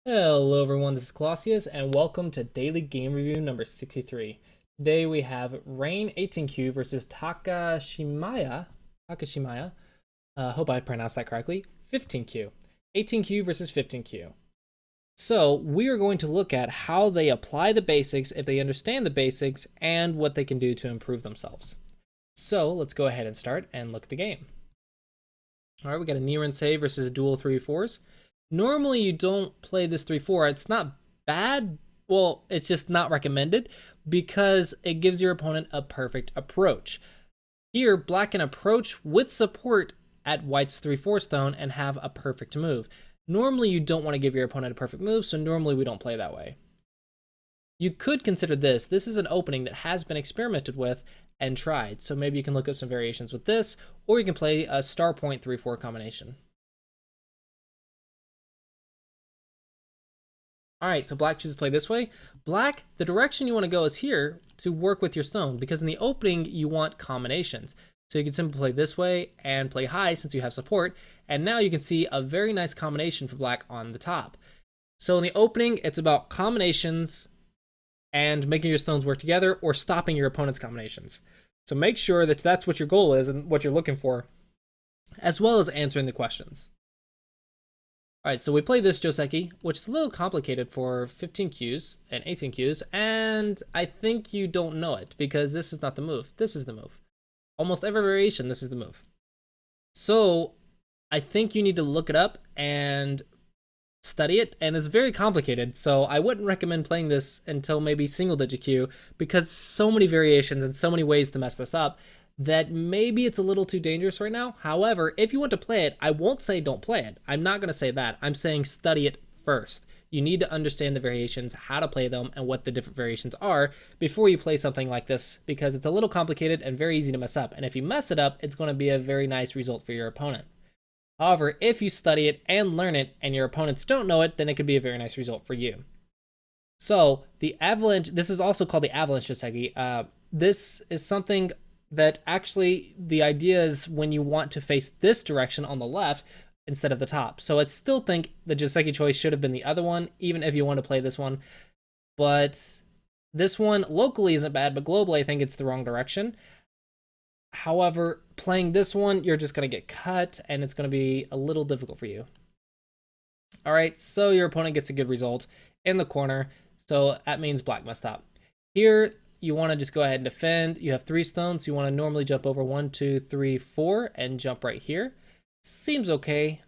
Hello everyone, this is Clossi, and welcome to Daily Game Review number 63. Today we have Raein 18Q versus Takashimaya, hope I pronounced that correctly, 15Q. 18Q versus 15Q. So we are going to look at how they apply the basics, if they understand the basics, and what they can do to improve themselves. So let's go ahead and start and look at the game. Alright, we got a Niren save versus a dual 3-4s. Normally you don't play this 3-4. It's not bad. Well, it's just not recommended because it gives your opponent a perfect approach. Here, black can approach with support at white's 3-4 stone and have a perfect move. Normally you don't want to give your opponent a perfect move, so normally we don't play that way. You could consider this. This is an opening that has been experimented with and tried, so maybe you can look up some variations with this, or you can play a star point 3-4 combination. All right, so black chooses to play this way. Black, the direction you want to go is here to work with your stone, because in the opening you want combinations. So you can simply play this way and play high since you have support, and now you can see a very nice combination for black on the top. So in the opening, it's about combinations and making your stones work together or stopping your opponent's combinations. So make sure that that's what your goal is and what you're looking for, as well as answering the questions. All right, so we play this Joseki, which is a little complicated for 15 Qs and 18 Qs, and I think you don't know it because this is not the move. This is the move. Almost every variation, this is the move. So I think you need to look it up and study it, and it's very complicated, so I wouldn't recommend playing this until maybe single digit Q because so many variations and so many ways to mess this up that maybe it's a little too dangerous right now. However, if you want to play it, I won't say don't play it. I'm not going to say that. I'm saying study it first. You need to understand the variations, how to play them, and what the different variations are before you play something like this, because it's a little complicated and very easy to mess up. And if you mess it up, it's going to be a very nice result for your opponent. However, if you study it and learn it and your opponents don't know it, then it could be a very nice result for you. So the avalanche, this is also called the avalanche Joseki. This is something that actually the idea is when you want to face this direction on the left instead of the top. So I still think the Joseki choice should have been the other one, even if you want to play this one. But this one locally isn't bad, but globally I think it's the wrong direction. However, playing this one, you're just going to get cut, and it's going to be a little difficult for you. All right, so your opponent gets a good result in the corner, so that means black must stop. Here, you want to just go ahead and defend. You have 3 stones, so you want to normally jump over 1, 2, 3, 4, and jump right here. Seems okay.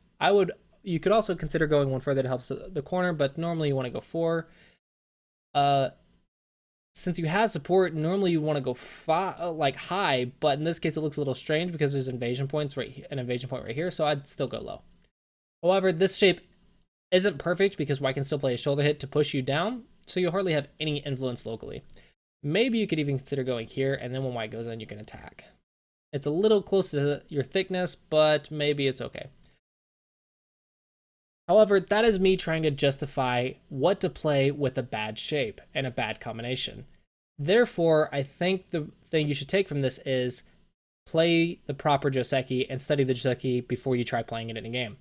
You could also consider going one further to help the corner, but normally you want to go 4. Since you have support, normally you want to go like high, but in this case it looks a little strange because there's invasion points right here, an invasion point right here, so I'd still go low. However, this shape isn't perfect because white can still play a shoulder hit to push you down, so you hardly have any influence locally. Maybe you could even consider going here, and then when white goes in, you can attack. It's a little close to your thickness, but maybe it's okay. However, that is me trying to justify what to play with a bad shape and a bad combination. Therefore, I think the thing you should take from this is play the proper Joseki and study the Joseki before you try playing it in a game.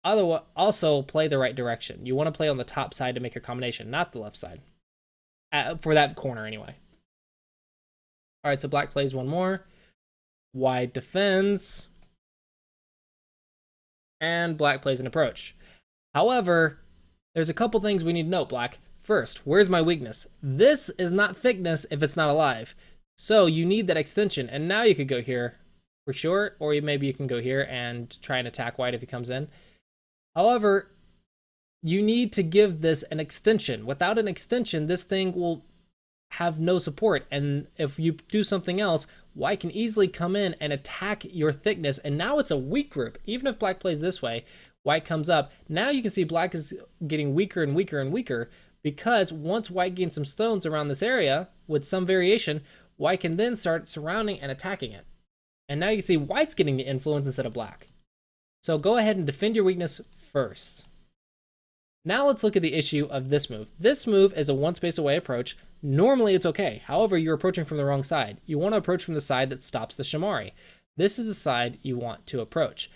Otherwise, also play the right direction. You want to play on the top side to make your combination, not the left side. For that corner, anyway. All right, so black plays one more. White defends. And black plays an approach. However, there's a couple things we need to note, black. First, where's my weakness? This is not thickness if it's not alive. So you need that extension, and now you could go here for sure, or maybe you can go here and try and attack white if he comes in. However, you need to give this an extension. Without an extension, this thing will have no support, and if you do something else, white can easily come in and attack your thickness, and now it's a weak group. Even if black plays this way, white comes up. Now you can see black is getting weaker and weaker and weaker because once white gains some stones around this area with some variation, white can then start surrounding and attacking it. And now you can see white's getting the influence instead of black. So go ahead and defend your weakness first. Now let's look at the issue of this move. This move is a one space away approach. Normally it's okay. However, you're approaching from the wrong side. You want to approach from the side that stops the Shamari. This is the side you want to approach.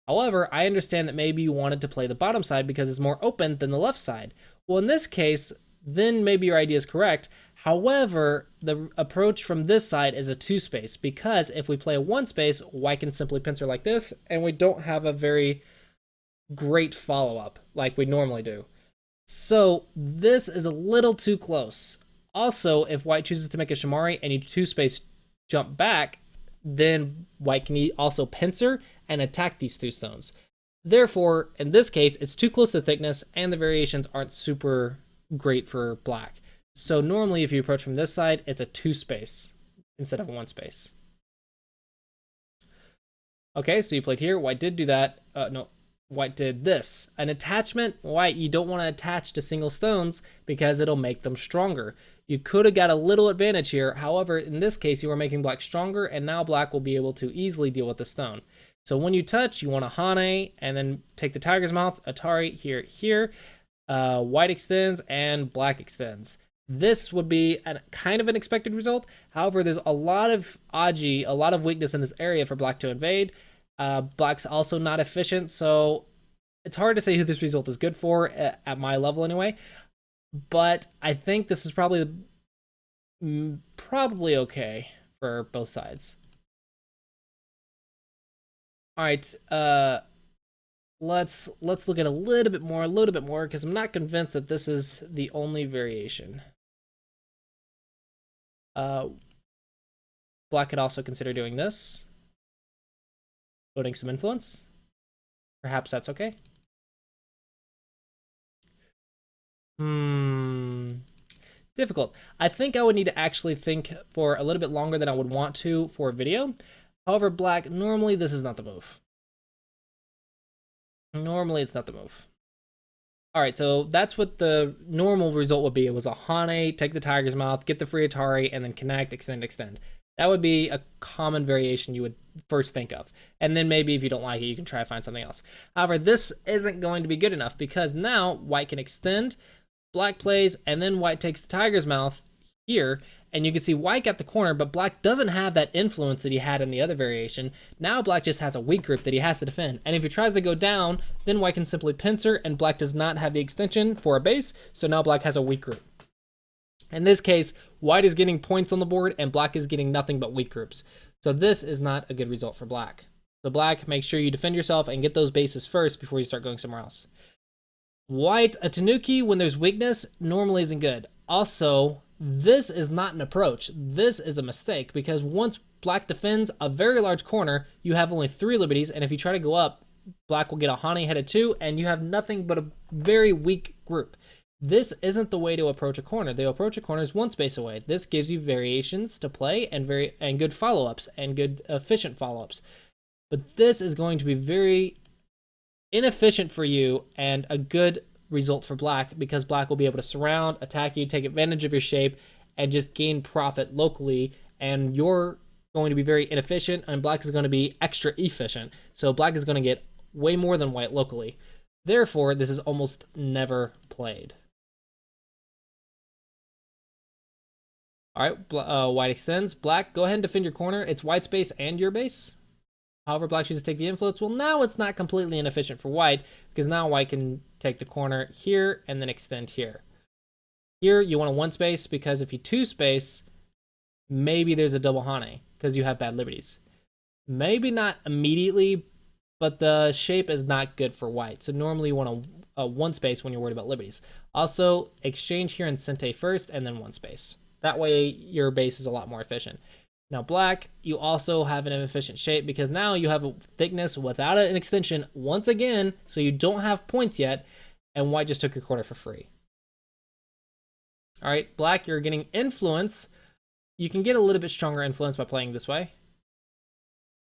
However, I understand that maybe you wanted to play the bottom side because it's more open than the left side. Well, in this case, then maybe your idea is correct. However, the approach from this side is a 2-space, because if we play a 1-space, white can simply pincer like this, and we don't have a very great follow-up like we normally do. So this is a little too close. Also, if white chooses to make a Shamari and you 2-space jump back, then white can also pincer and attack these 2 stones. Therefore, in this case, it's too close to thickness and the variations aren't super great for black. So normally if you approach from this side, it's a 2-space instead of a 1-space. Okay, so you played here. White did do that. No, white did this. An attachment, white, you don't want to attach to single stones because it'll make them stronger. You could have got a little advantage here. However, in this case, you are making black stronger, and now black will be able to easily deal with the stone. So when you touch, you want to Hane, and then take the tiger's mouth, Atari here. White extends, and black extends. This would be kind of an expected result. However, there's a lot of Aji, a lot of weakness in this area for black to invade. Black's also not efficient, so it's hard to say who this result is good for at my level anyway. But I think this is probably okay for both sides. All right, let's look at a little bit more, because I'm not convinced that this is the only variation. Black could also consider doing this, putting some influence. Perhaps that's okay. Difficult. I think I would need to actually think for a little bit longer than I would want to for a video. However, black, normally this is not the move. Normally it's not the move. All right, so that's what the normal result would be. It was a Hane, take the tiger's mouth, get the free Atari, and then connect, extend. That would be a common variation you would first think of. And then maybe if you don't like it, you can try to find something else. However, this isn't going to be good enough, because now white can extend, black plays, and then white takes the tiger's mouth here, and you can see white got the corner, but black doesn't have that influence that he had in the other variation. Now black just has a weak group that he has to defend, and if he tries to go down, then white can simply pincer, and black does not have the extension for a base, so now black has a weak group. In this case, white is getting points on the board, and black is getting nothing but weak groups. So this is not a good result for black. So black, make sure you defend yourself and get those bases first before you start going somewhere else. White, a Tanuki, when there's weakness, normally isn't good. Also, this is not an approach. This is a mistake, because once black defends a very large corner, you have only 3 liberties, and if you try to go up, black will get a Hane headed 2, and you have nothing but a very weak group. This isn't the way to approach a corner. The approach a corner is 1 space away. This gives you variations to play and good follow-ups and good efficient follow-ups. But this is going to be very inefficient for you and a good result for black, because black will be able to surround, attack you, take advantage of your shape, and just gain profit locally, and you're going to be very inefficient, and black is going to be extra efficient. So black is going to get way more than white locally. Therefore, this is almost never played. All right, white extends. Black, go ahead and defend your corner. It's white space and your base. However, black chooses to take the influence. Well, now it's not completely inefficient for white, because now white can take the corner here and then extend here. Here, you want a 1 space, because if you 2 space, maybe there's a double Hane, because you have bad liberties. Maybe not immediately, but the shape is not good for white. So normally you want a 1 space when you're worried about liberties. Also, exchange here and Sente first, and then 1 space. That way, your base is a lot more efficient. Now black, you also have an inefficient shape, because now you have a thickness without an extension once again, so you don't have points yet, and white just took your corner for free. All right, black, you're getting influence. You can get a little bit stronger influence by playing this way,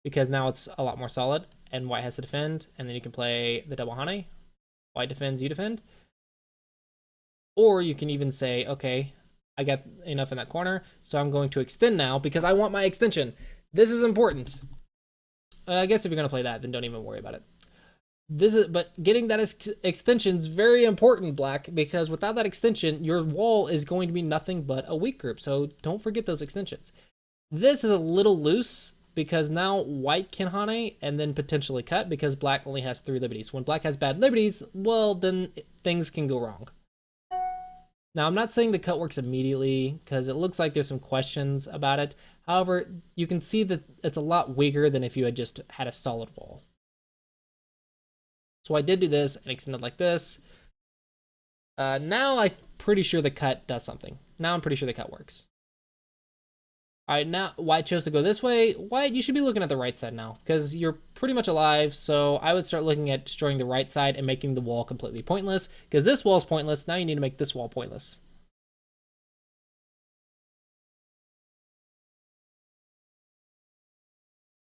because now it's a lot more solid, and white has to defend, and then you can play the double Hane. White defends, you defend. Or you can even say, okay, I got enough in that corner, so I'm going to extend now because I want my extension. This is important. I guess if you're going to play that, then don't even worry about it. But getting that extension is very important, black, because without that extension, your wall is going to be nothing but a weak group. So don't forget those extensions. This is a little loose because now white can Hane and then potentially cut because black only has 3 liberties. When black has bad liberties, well, then things can go wrong. Now, I'm not saying the cut works immediately because it looks like there's some questions about it. However, you can see that it's a lot weaker than if you had just had a solid wall. So I did do this and extended like this. Now I'm pretty sure the cut does something. Now I'm pretty sure the cut works. All right, now white chose to go this way. White, you should be looking at the right side now because you're pretty much alive. So I would start looking at destroying the right side and making the wall completely pointless because this wall is pointless. Now you need to make this wall pointless.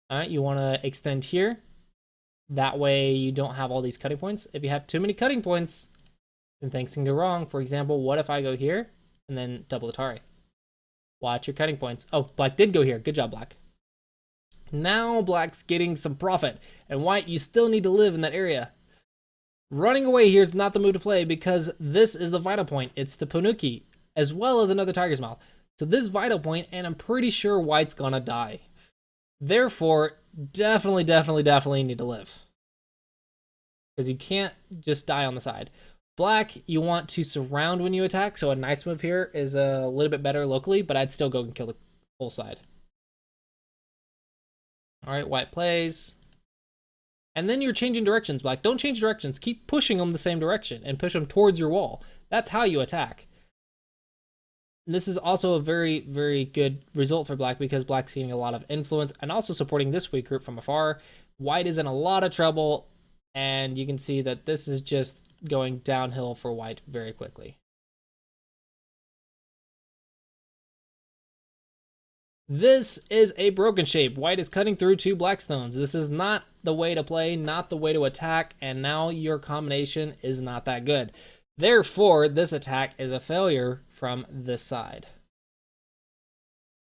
All right, you want to extend here. That way you don't have all these cutting points. If you have too many cutting points, then things can go wrong. For example, what if I go here and then double the Atari? Watch your cutting points. Oh, black did go here. Good job, black. Now black's getting some profit. And white, you still need to live in that area. Running away here is not the move to play because this is the vital point. It's the Ponuki, as well as another Tiger's Mouth. So this vital point, and I'm pretty sure white's gonna die. Therefore, definitely need to live. Because you can't just die on the side. Black, you want to surround when you attack, so a knight's move here is a little bit better locally, but I'd still go and kill the whole side. Alright, white plays. And then you're changing directions, black. Don't change directions. Keep pushing them the same direction and push them towards your wall. That's how you attack. This is also a very good result for black because black's getting a lot of influence and also supporting this weak group from afar. White is in a lot of trouble, and you can see that this is just going downhill for white very quickly. This is a broken shape. White is cutting through 2 black stones. This is not the way to play, not the way to attack, and now your combination is not that good. Therefore, this attack is a failure from this side.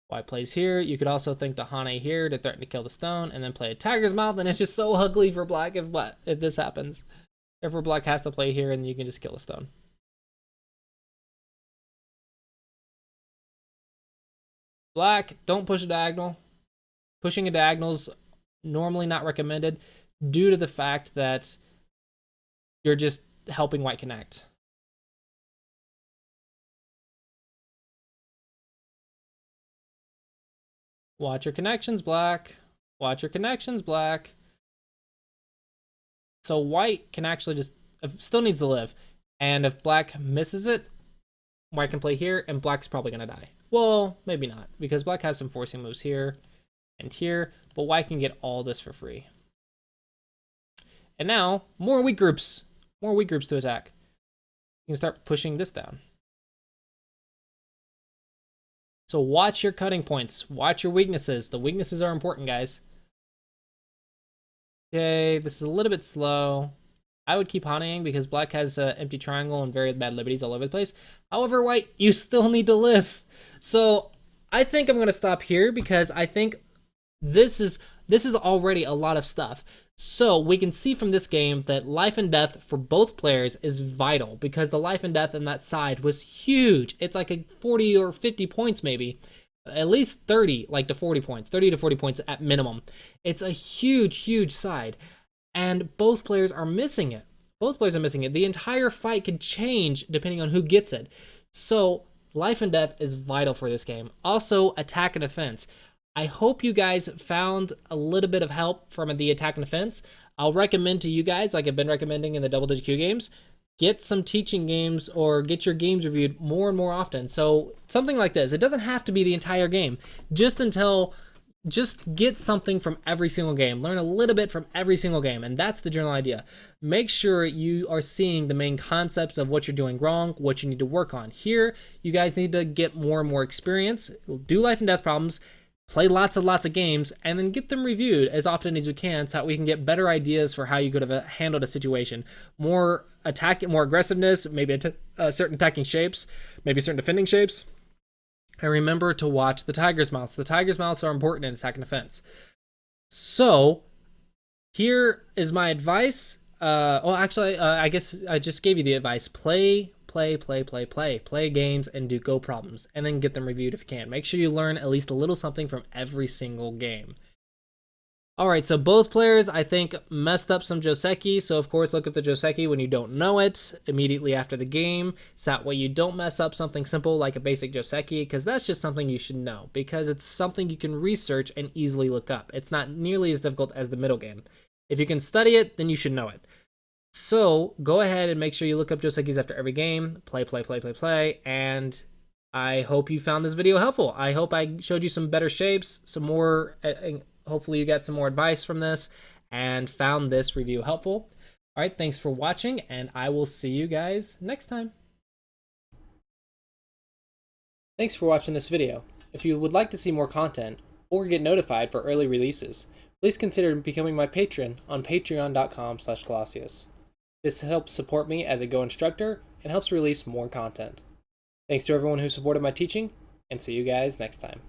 White plays here. You could also think to Hane here to threaten to kill the stone, and then play a Tiger's Mouth, and it's just so ugly for black if this happens. Therefore, black has to play here, and you can just kill the stone. Black, don't push a diagonal. Pushing a diagonal is normally not recommended due to the fact that you're just helping white connect. Watch your connections, black. Watch your connections, black. So white can actually just still needs to live. And if black misses it, white can play here, and black's probably going to die. Well, maybe not, because black has some forcing moves here and here, but white can get all this for free. And now, more weak groups. More weak groups to attack. You can start pushing this down. So watch your cutting points. Watch your weaknesses. The weaknesses are important, guys. Okay, this is a little bit slow. I would keep Hanaying because black has an empty triangle and very bad liberties all over the place. However, white, you still need to live. So I think I'm going to stop here because I think this is already a lot of stuff. So we can see from this game that life and death for both players is vital because the life and death on that side was huge. It's like a 40 or 50 points maybe. At least 30, like to 40 points. 30 to 40 points at minimum. It's a huge side. And both players are missing it. Both players are missing it. The entire fight could change depending on who gets it. So life and death is vital for this game. Also, attack and defense. I hope you guys found a little bit of help from the attack and defense. I'll recommend to you guys, like I've been recommending in the Double Digit Q games, get some teaching games or get your games reviewed more and more often. So something like this. It doesn't have to be the entire game. Just get something from every single game. Learn a little bit from every single game, and that's the general idea. Make sure you are seeing the main concepts of what you're doing wrong, what you need to work on. Here, you guys need to get more and more experience, do life and death problems, play lots of games, and then get them reviewed as often as you can so that we can get better ideas for how you could have handled a situation. More aggressiveness, maybe certain attacking shapes, maybe certain defending shapes. And remember to watch the Tiger's Mouths. The Tiger's Mouths are important in attack and defense. So, here is my advice. I guess I just gave you the advice. Play games and do go problems. And then get them reviewed if you can. Make sure you learn at least a little something from every single game. All right, so both players, I think, messed up some Joseki. So, of course, look up the Joseki when you don't know it immediately after the game. So that way you don't mess up something simple like a basic Joseki, because that's just something you should know, because it's something you can research and easily look up. It's not nearly as difficult as the middle game. If you can study it, then you should know it. So, go ahead and make sure you look up Josekis after every game. Play, and I hope you found this video helpful. I hope I showed you some better shapes, some more, hopefully you got some more advice from this and found this review helpful. All right, thanks for watching, and I will see you guys next time. Thanks for watching this video. If you would like to see more content or get notified for early releases, please consider becoming my patron on patreon.com/Clossi. This helps support me as a Go instructor and helps release more content. Thanks to everyone who supported my teaching, and see you guys next time.